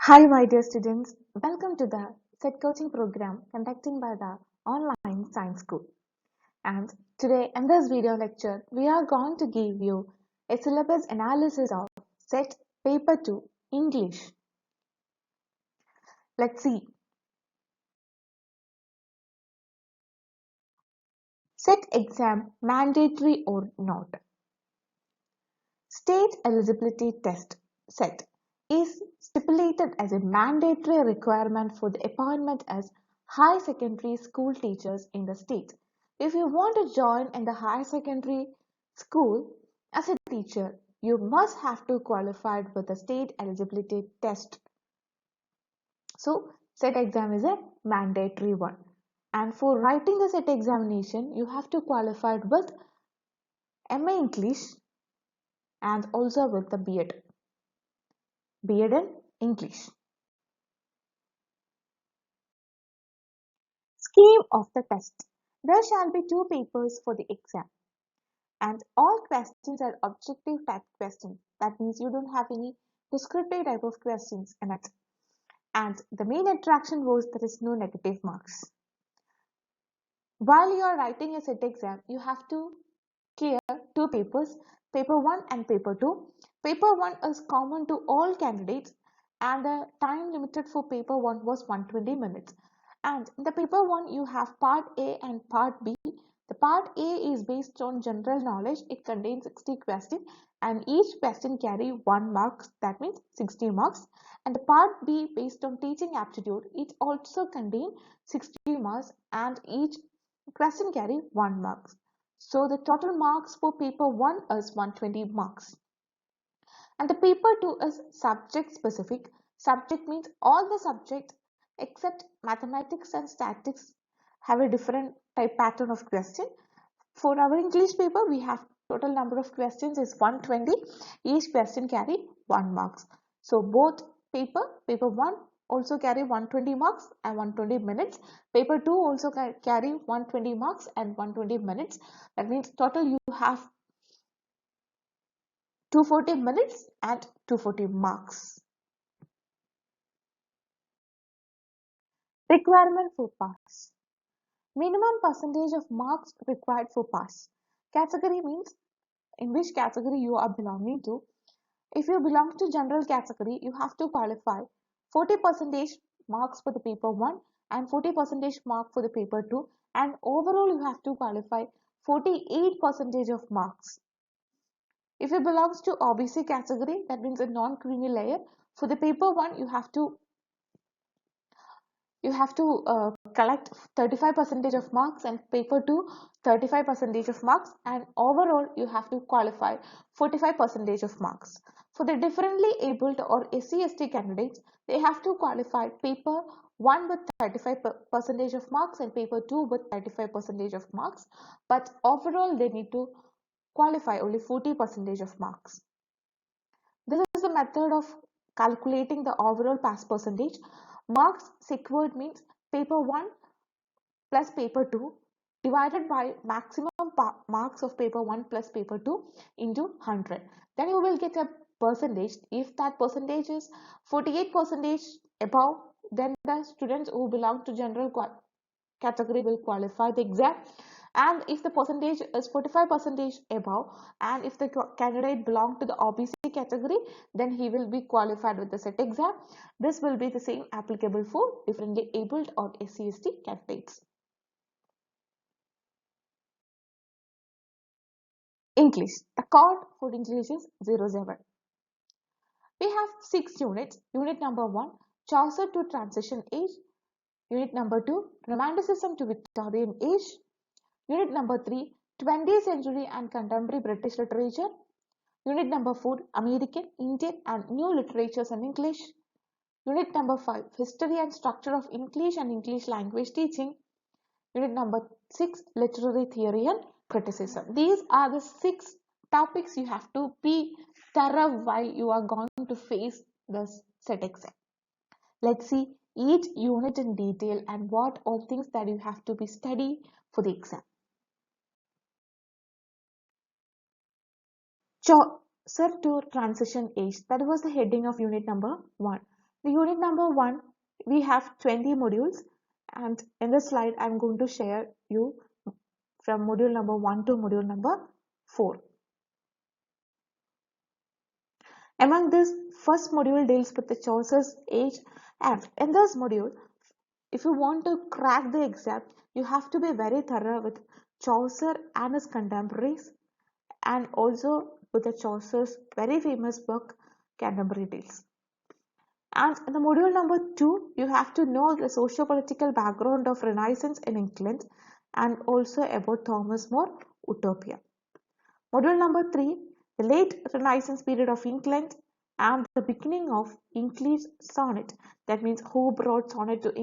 Hi, my dear students. Welcome to the SET coaching program conducted by the online science school. And today in this video lecture, we are going to give you a syllabus analysis of SET paper 2 English. Let's see. SET exam mandatory or not? State eligibility test SET is stipulated as a mandatory requirement for the appointment as high secondary school teachers in the state. If you want to join in the high secondary school as a teacher, you must have to qualify with the state eligibility test. So, SET exam is a mandatory one. And for writing the SET examination, you have to qualify with MA English and also with the B.Ed. B.Ed in English. Scheme of the test. There shall be two papers for the exam, and all questions are objective type questions. That means you don't have any descriptive type of questions in it. And the main attraction was there is no negative marks. While you are writing a SET exam, you have to clear two papers, paper 1 and paper 2. Paper 1 is common to all candidates and the time limited for paper 1 was 120 minutes. And in the paper 1 you have part A and part B. The part A is based on general knowledge. It contains 60 questions and each question carry 1 mark, that means 60 marks. And the part B based on teaching aptitude, it also contains 60 marks and each question carry 1 mark. So the total marks for paper 1 is 120 marks. And the paper 2 is subject specific. Subject means all the subjects except mathematics and statistics have a different type pattern of question. For our English paper, we have total number of questions is 120. Each question carry 1 marks. So both paper 1 also carry 120 marks and 120 minutes. Paper 2 also carry 120 marks and 120 minutes. That means total you have 240 minutes and 240 marks. Requirement for pass. Minimum percentage of marks required for pass. Category means in which category you are belonging to. If you belong to general category, you have to qualify 40% marks for the paper 1 and 40% mark for the paper 2, and overall you have to qualify 48% of marks. If you belongs to OBC category, that means a non-creamy layer, for the paper 1 you have to collect 35% of marks and paper 2 35% of marks, and overall you have to qualify 45% of marks. For the differently abled or SC/ST candidates, they have to qualify paper 1 with 35% of marks and paper 2 with 35% of marks, but overall they need to qualify only 40% of marks. This is the method of calculating the overall pass percentage. Marks secured means paper 1 plus paper 2 divided by maximum marks of paper 1 plus paper 2 into 100. Then you will get a percentage. If that percentage is 48% above, then the students who belong to general category will qualify the exam. And if the percentage is 45% above, and if the candidate belong to the OBC category, then he will be qualified with the SET exam. This will be the same applicable for differently abled or SC/ST candidates. English. The code for English is 07. We have 6 units. Unit number 1, Chaucer to Transition Age. Unit number 2, Romanticism to Victorian Age. Unit number 3, 20th century and contemporary British literature. Unit number 4, American, Indian and new literatures in English. Unit number 5, history and structure of English and English language teaching. Unit number 6, literary theory and criticism. These are the 6 topics you have to be thorough while you are going to face this SET exam. Let's see each unit in detail and what all things that you have to be study for the exam. Chaucer to Transition Age. That was the heading of unit number 1. The unit number 1, we have 20 modules, and in this slide I'm going to share you from module number 1 to module number 4. Among this, first module deals with the Chaucer's age, and in this module, if you want to crack the exam, you have to be very thorough with Chaucer and his contemporaries, and also with the Chaucer's very famous book, Canterbury Tales. And in the module number 2, you have to know the socio-political background of Renaissance in England and also about Thomas More Utopia. Module number 3, the late Renaissance period of England and the beginning of English sonnet. That means who brought sonnet to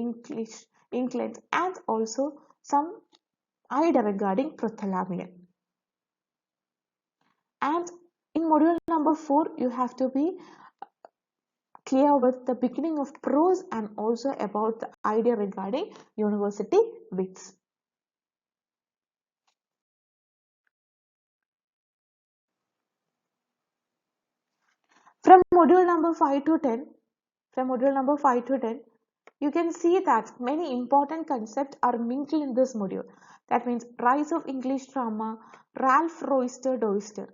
England, and also some idea regarding Prothalavian. And in module number 4, you have to be clear with the beginning of prose and also about the idea regarding university wits. From module number 5 to 10, you can see that many important concepts are mingled in this module. That means rise of English drama, Ralph Roister Doister,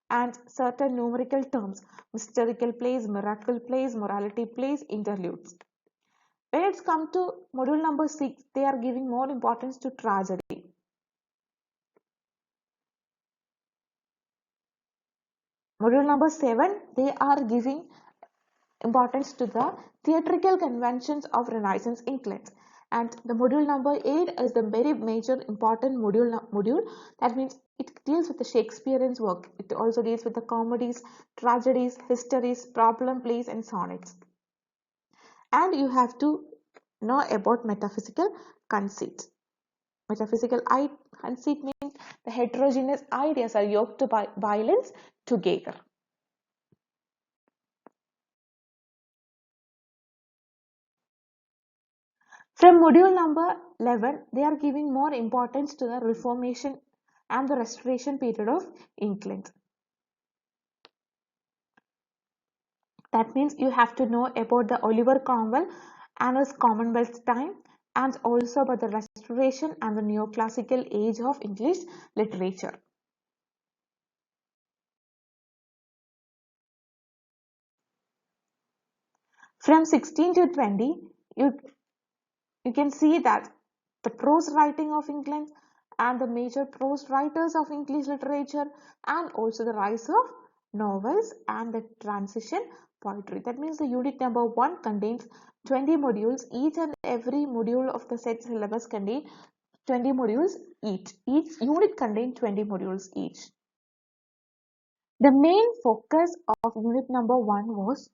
and certain numerical terms, mystical plays, miracle plays, morality plays, interludes. When it's come to module number 6, they are giving more importance to tragedy. Module number 7, they are giving importance to the theatrical conventions of Renaissance England. And the module number 8 is the very major important module. That means it deals with the Shakespearean's work. It also deals with the comedies, tragedies, histories, problem plays, and sonnets. And you have to know about metaphysical conceit. Metaphysical conceit means the heterogeneous ideas are yoked to violence together. From module number 11, they are giving more importance to the Reformation and the Restoration period of England. That means you have to know about the Oliver Cromwell and his Commonwealth time, and also about the Restoration and the Neoclassical age of English literature. From 16 to 20, you can see that the prose writing of England and the major prose writers of English literature, and also the rise of novels and the transition poetry. That means the unit number 1 contains 20 modules. Each and every module of the set syllabus contains 20 modules each. Each unit contains 20 modules each. The main focus of unit number 1 was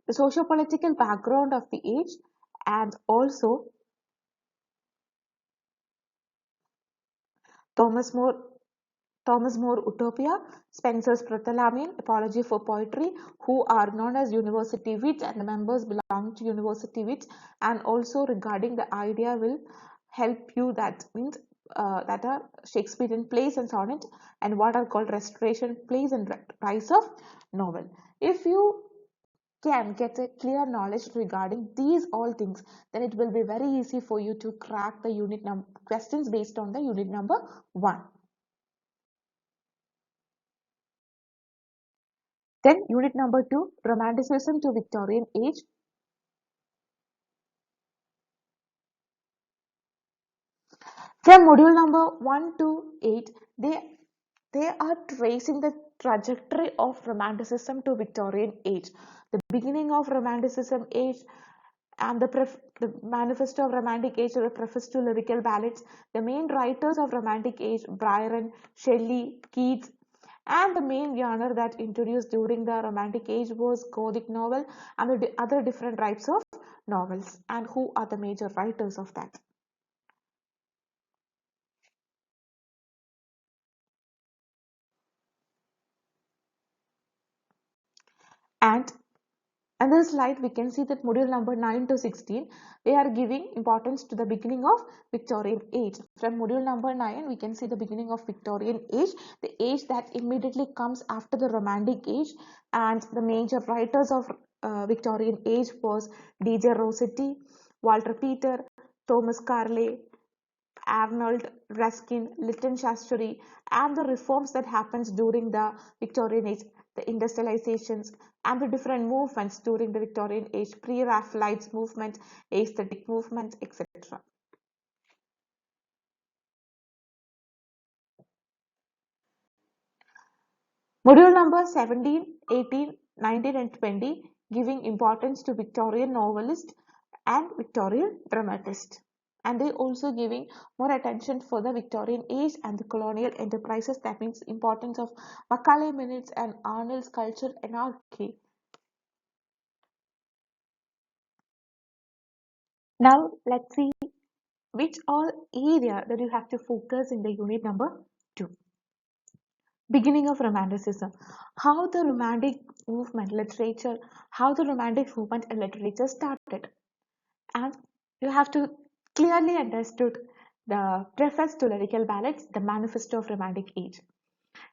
the socio-political background of the age, and also Thomas More Utopia, Spencer's Prothalavian, Apology for Poetry, who are known as university wits, and the members belong to university wits, and also regarding the idea will help you, that means that are Shakespearean plays and sonnet, and what are called restoration plays and rise of novel. If you can get a clear knowledge regarding these all things, then it will be very easy for you to crack the unit number questions based on the unit number 1. Then unit number 2, Romanticism to Victorian age. From module number 1 to 8, they are tracing the trajectory of Romanticism to Victorian age, the beginning of Romanticism age, and the manifesto of Romantic age, or the preface to lyrical ballads. The main writers of Romantic age, Byron, Shelley, Keats, and the main genre that introduced during the Romantic age was Gothic novel and the other different types of novels. And who are the major writers of that? And in this slide, we can see that module number 9 to 16, they are giving importance to the beginning of Victorian age. From module number 9, we can see the beginning of Victorian age, the age that immediately comes after the Romantic age, and the major writers of Victorian age was D.J. Rossetti, Walter Peter, Thomas Carlyle, Arnold Ruskin, Lytton Shaftesbury, and the reforms that happens during the Victorian age, the industrializations and the different movements during the Victorian age, pre-Raphaelite movement, aesthetic movement, etc. Module number 17, 18, 19 and 20 giving importance to Victorian novelist and Victorian dramatist. And they also giving more attention for the Victorian age and the colonial enterprises. That means importance of Macaulay Minutes and Arnold's culture anarchy. Now let's see which all area that you have to focus in the unit number 2. Beginning of Romanticism. How the Romantic movement literature, how the Romantic movement and literature started. And you have to clearly understood the preface to Lyrical Ballads, the manifesto of Romantic age.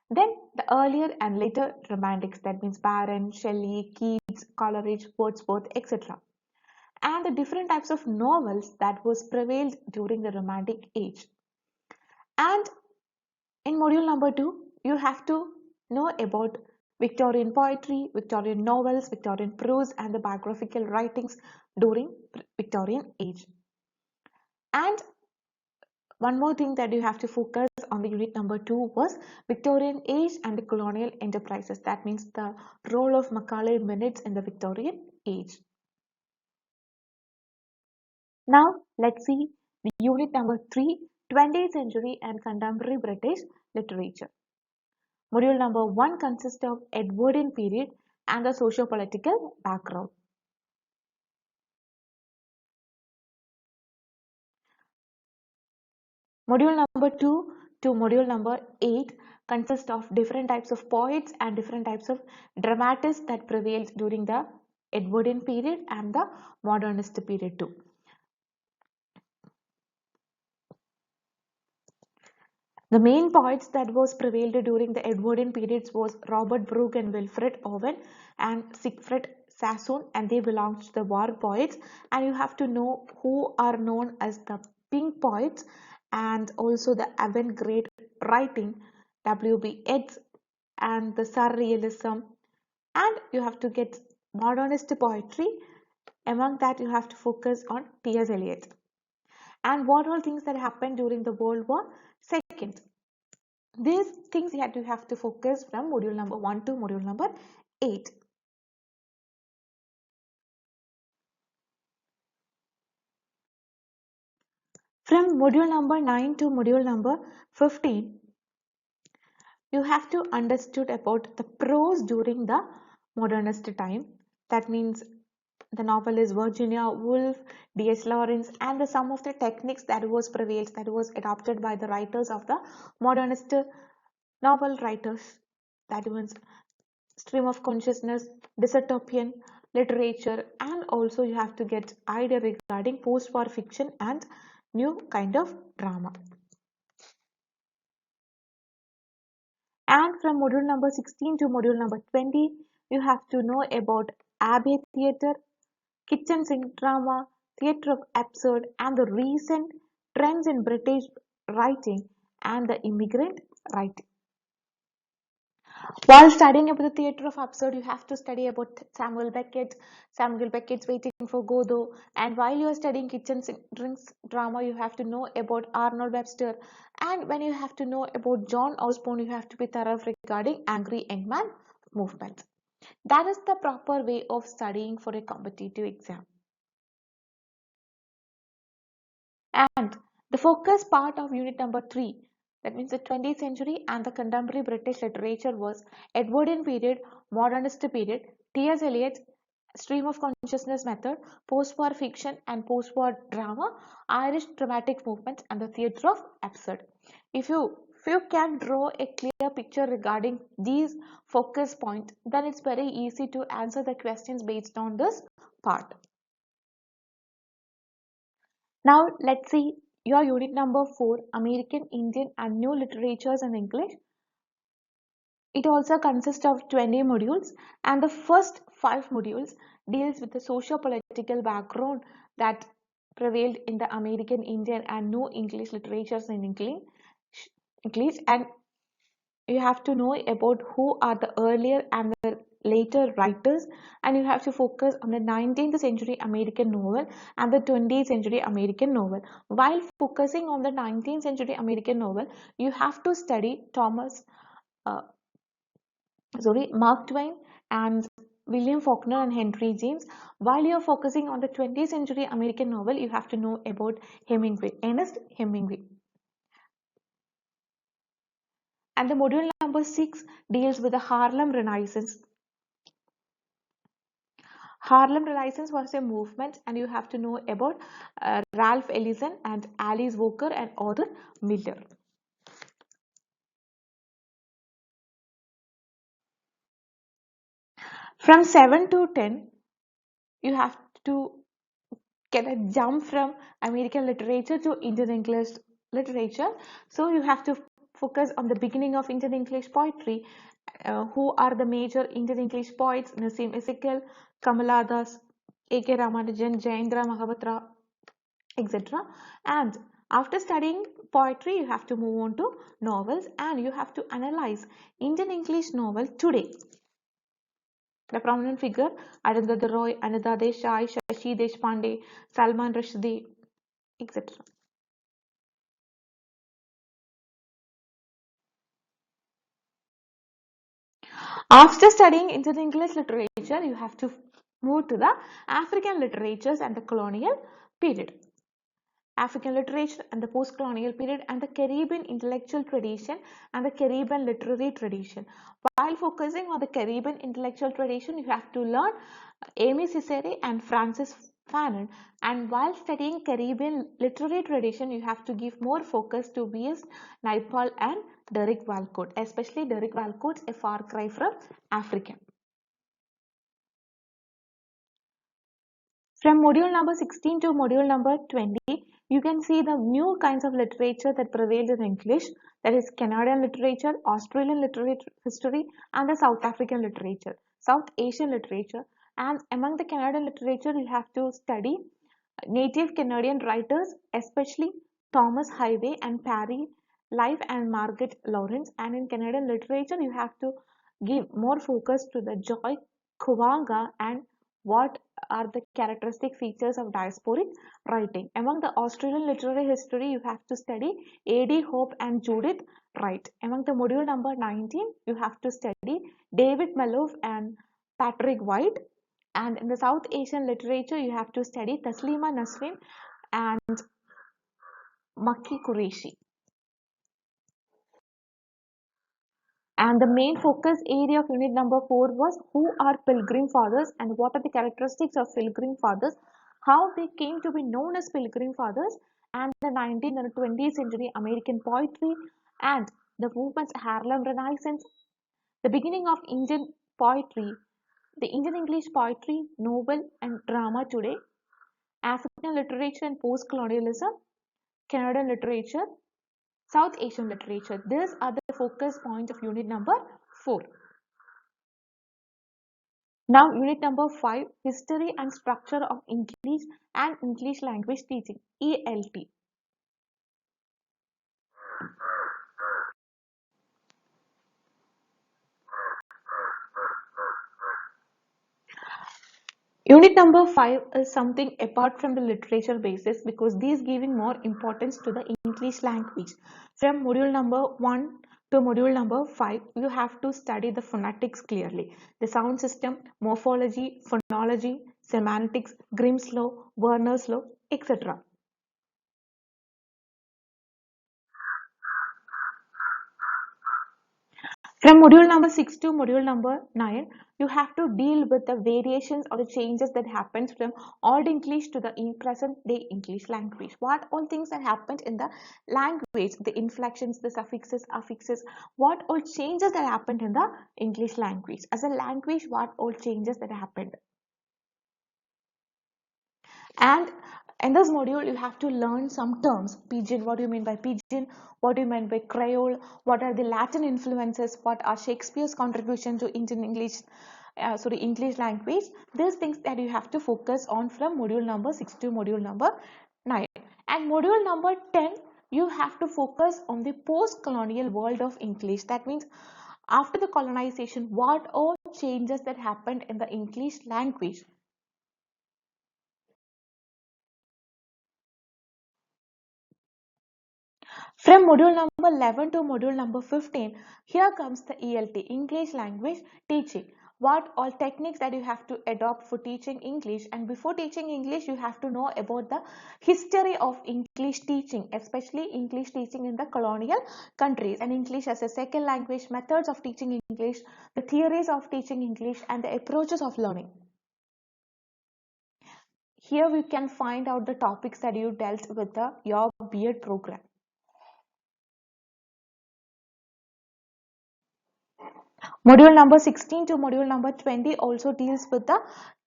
Then the earlier and later Romantics, that means Byron, Shelley, Keats, Coleridge, Wordsworth, etc. And the different types of novels that was prevailed during the Romantic age. And in module number 2, you have to know about Victorian poetry, Victorian novels, Victorian prose, and the biographical writings during Victorian age. And one more thing that you have to focus on the unit number 2 was Victorian age and the colonial enterprises. That means the role of Macaulay Minutes in the Victorian age. Now let's see the unit number 3, 20th century and contemporary British literature. Module number 1 consists of Edwardian period and the socio-political background. Module number 2 to module number 8 consist of different types of poets and different types of dramatists that prevailed during the Edwardian period and the modernist period too. The main poets that was prevailed during the Edwardian periods was Robert Brooke and Wilfred Owen and Siegfried Sassoon, and they belonged to the war poets. And you have to know who are known as the pink poets and also the avant-garde writing, W.B. Yeats and the surrealism, and you have to get modernist poetry. Among that, you have to focus on T.S. Eliot. And what all things that happened during the World War II. These things you have to focus from module number 1 to module number 8. From module number 9 to module number 15, you have to understood about the prose during the modernist time. That means the novelist Virginia Woolf, D.S. Lawrence, and some of the techniques that was prevailed, that was adopted by the writers of the modernist novel writers. That means stream of consciousness, dystopian literature, and also you have to get idea regarding post-war fiction and new kind of drama. And from module number 16 to module number 20, you have to know about Abbey Theatre, kitchen sink drama, theatre of absurd, and the recent trends in British writing and the immigrant writing. While studying about the theatre of absurd, you have to study about Samuel Beckett's Waiting for Godot. And while you are studying kitchen drinks drama, you have to know about Arnold Webster. And when you have to know about John Osborne, you have to be thorough regarding Angry Young Man movement. That is the proper way of studying for a competitive exam. And the focus part of unit number 3, that means the 20th century and the contemporary British literature, was Edwardian period, modernist period, T.S. Eliot, stream of consciousness method, post-war fiction and post-war drama, Irish dramatic movements, and the theatre of absurd. If you can draw a clear picture regarding these focus points, then it's very easy to answer the questions based on this part. Now let's see your unit number 4, American, Indian and New Literatures in English. It also consists of 20 modules, and the first 5 modules deals with the socio-political background that prevailed in the American Indian and no English literatures in English, and you have to know about who are the earlier and the later writers, and you have to focus on the 19th century American novel and the 20th century American novel. While focusing on the 19th century American novel, you have to study uh, Mark Twain and William Faulkner and Henry James. While you are focusing on the 20th century American novel, you have to know about Hemingway, Ernest Hemingway. And the module number 6 deals with the Harlem Renaissance. Harlem Renaissance was a movement, and you have to know about Ralph Ellison and Alice Walker and Arthur Miller. From 7 to 10, you have to get a jump from American literature to Indian English literature. So you have to focus on the beginning of Indian English poetry. Who are the major Indian English poets? Nasim Ezekiel, Kamala Das, A.K. Ramanujan, Jayendra Mahapatra, etc. And after studying poetry, you have to move on to novels, and you have to analyze Indian English novel today. The prominent figure: Arundhati Roy, Anida Desai, Shashi Deshpande, Salman Rushdie, etc. After studying Indian English literature, you have to move to the African literatures and the colonial period. African literature and the post-colonial period, and the Caribbean intellectual tradition and the Caribbean literary tradition. While focusing on the Caribbean intellectual tradition, you have to learn Amy Cicere and Francis Fanon, and while studying Caribbean literary tradition, you have to give more focus to B.S. Naipaul and Derek Walcott, especially Derek Walcott's A Far Cry from Africa. From module number 16 to module number 20, you can see the new kinds of literature that prevailed in English, that is Canadian literature, Australian literature history, and the South African literature, South Asian literature. And among the Canadian literature, you have to study native Canadian writers, especially Thomas Highway and Parry Life and Margaret Lawrence. And in Canadian literature, you have to give more focus to the Joy Kuvanga and what are the characteristic features of diasporic writing. Among the Australian literary history, you have to study A.D. Hope and Judith Wright. Among the module number 19, you have to study David Malouf and Patrick White. And in the South Asian literature, you have to study Taslima Nasrin and Makki Qureshi. And the main focus area of unit number 4 was who are Pilgrim Fathers and what are the characteristics of Pilgrim Fathers, how they came to be known as Pilgrim Fathers, and the 19th and 20th century American poetry and the movement's Harlem Renaissance, the beginning of Indian poetry, the Indian English poetry, novel and drama today, African literature and post-colonialism, Canadian literature, South Asian literature. These are the focus points of unit number 4. Now unit number 5, history and structure of English and English language teaching, ELT. Unit number 5 is something apart from the literature basis because these giving more importance to the English language. From module number 1 to module number 5, you have to study the phonetics clearly, the sound system, morphology, phonology, semantics, Grimm's law, Werner's law, etc. From module number 6 to module number 9, you have to deal with the variations or the changes that happens from Old English to the present day English language. What all things that happened in the language, the inflections, the suffixes, affixes, what all changes that happened in the English language. As a language, what all changes that happened. And In this module, you have to learn some terms. Pidgin, what do you mean by pidgin? What do you mean by Creole? What are the Latin influences? What are Shakespeare's contribution to Indian English, English language? These things that you have to focus on from module number 6 to module number 9. And module number 10, you have to focus on the post-colonial world of English. That means after the colonization, what all changes that happened in the English language. From module number 11 to module number 15, here comes the ELT, English Language Teaching. What all techniques that you have to adopt for teaching English, and before teaching English, you have to know about the history of English teaching, especially English teaching in the colonial countries, and English as a second language, methods of teaching English, the theories of teaching English, and the approaches of learning. Here we can find out the topics that you dealt with your B.Ed program. Module number 16 to module number 20 also deals with the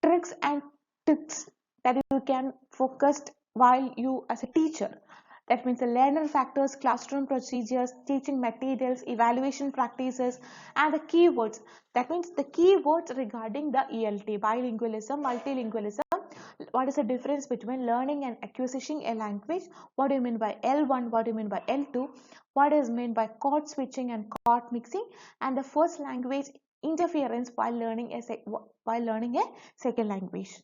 tricks and tips that you can focus while you as a teacher. That means the learner factors, classroom procedures, teaching materials, evaluation practices, and the keywords. That means the keywords regarding the ELT, bilingualism, multilingualism. What is the difference between learning and acquisition a language? What do you mean by L1? What do you mean by L2? What is meant by chord switching and chord mixing? And the first language interference while learning a second language.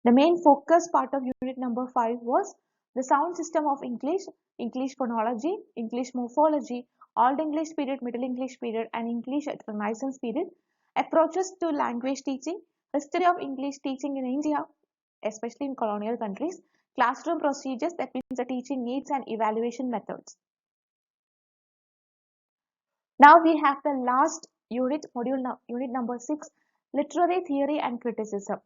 The main focus part of unit number 5 was the sound system of English, English phonology, English morphology, Old English period, Middle English period, and English at Renaissance period, approaches to language teaching, history of English teaching in India, especially in colonial countries, classroom procedures, that means the teaching needs and evaluation methods. Now we have the last unit, unit number 6, literary theory and criticism.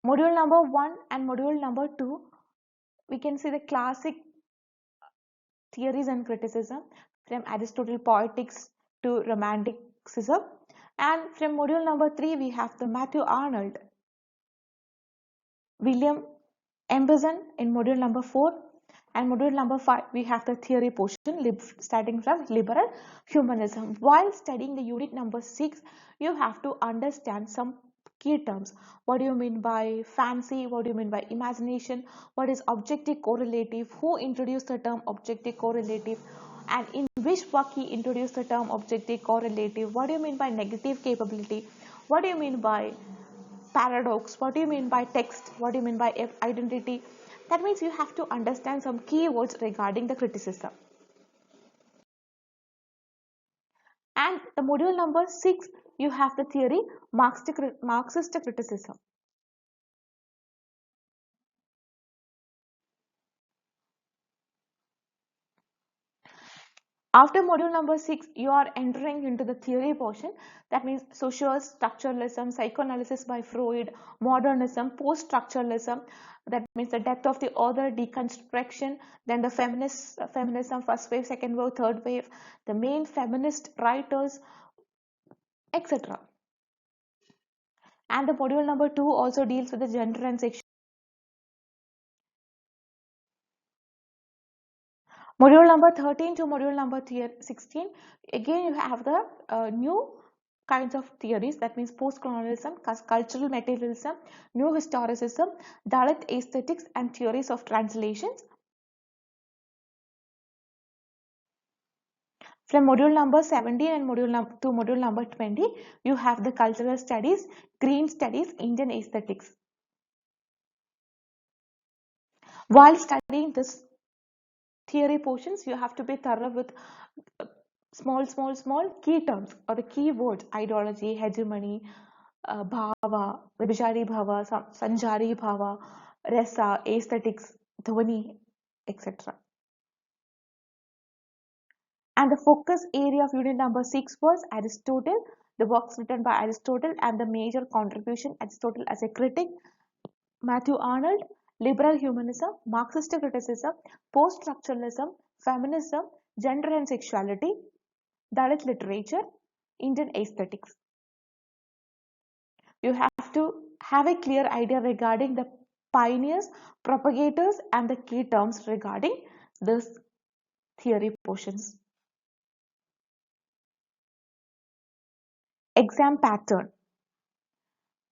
Module number 1 and module number 2, we can see the classic theories and criticism from Aristotle poetics to romanticism. And from module number 3, we have the Matthew Arnold, William Emerson in module number 4, and module number 5, we have the theory portion starting from liberal humanism. While studying the unit number 6, you have to understand some key terms. What do you mean by fancy? What do you mean by imagination? What is objective correlative? Who introduced the term objective correlative? And in which work he introduced the term objective correlative? What do you mean by negative capability? What do you mean by paradox? What do you mean by text? What do you mean by identity? That means you have to understand some keywords regarding the criticism. And the module number 6, you have the theory Marxist criticism. After module number 6, you are entering into the theory portion. That means social structuralism, psychoanalysis by Freud, modernism, post-structuralism. That means the death of the author, deconstruction, then the feminism, first wave, second wave, third wave, the main feminist writers, etc. And the module number 2 also deals with the gender and sexuality. Module number 13 to module number 16, again you have the new kinds of theories, that means post-colonialism, cultural materialism, new historicism, Dalit aesthetics, and theories of translations. From module number 17 and module number 20, you have the cultural studies, green studies, Indian aesthetics. While studying this theory portions, you have to be thorough with small key terms or the key words: ideology, hegemony, bhava, vibhijari bhava, sanjari bhava, rasa, aesthetics, dhvani, etc. And the focus area of unit number 6 was Aristotle, the works written by Aristotle and the major contribution Aristotle as a critic, Matthew Arnold, liberal humanism, Marxist criticism, post-structuralism, feminism, gender and sexuality, Dalit literature, Indian aesthetics. You have to have a clear idea regarding the pioneers, propagators, and the key terms regarding this theory portions. Exam pattern.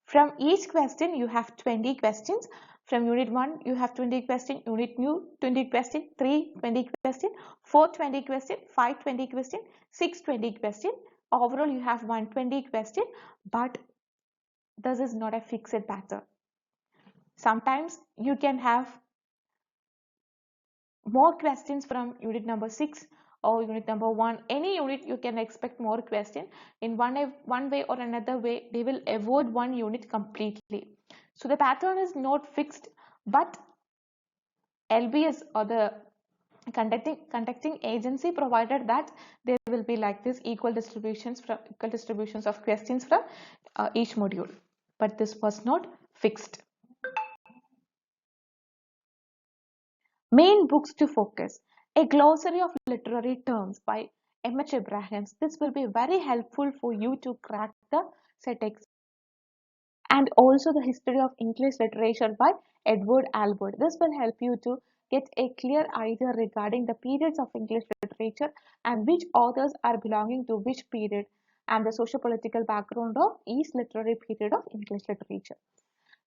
From each question, you have 20 questions. From unit 1, you have 20 questions. Unit 2, 20 questions. 3, 20 questions. 4, 20 questions. 5, 20 questions. 6, 20 questions. Overall, you have 120 questions. But this is not a fixed pattern. Sometimes you can have more questions from unit number 6 or unit number 1. Any unit you can expect more questions. In one way or another way, they will avoid one unit completely. So the pattern is not fixed, but LBS or the conducting agency provided that there will be like this equal distributions of questions from each module, but this was not fixed. Main books to focus. A glossary of literary terms by M.H. Abrahams. This will be very helpful for you to crack the set exam. And also the history of English literature by Edward Albert. This will help you to get a clear idea regarding the periods of English literature and which authors are belonging to which period and the socio-political background of each literary period of English literature.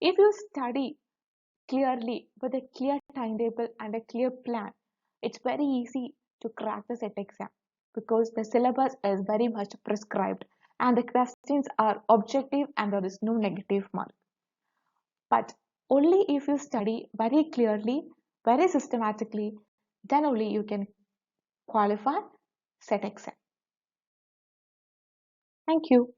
If you study clearly with a clear timetable and a clear plan, it's very easy to crack the set exam because the syllabus is very much prescribed and the questions are objective and there is no negative mark. But only if you study very clearly, very systematically, then only you can qualify set exam. Thank you.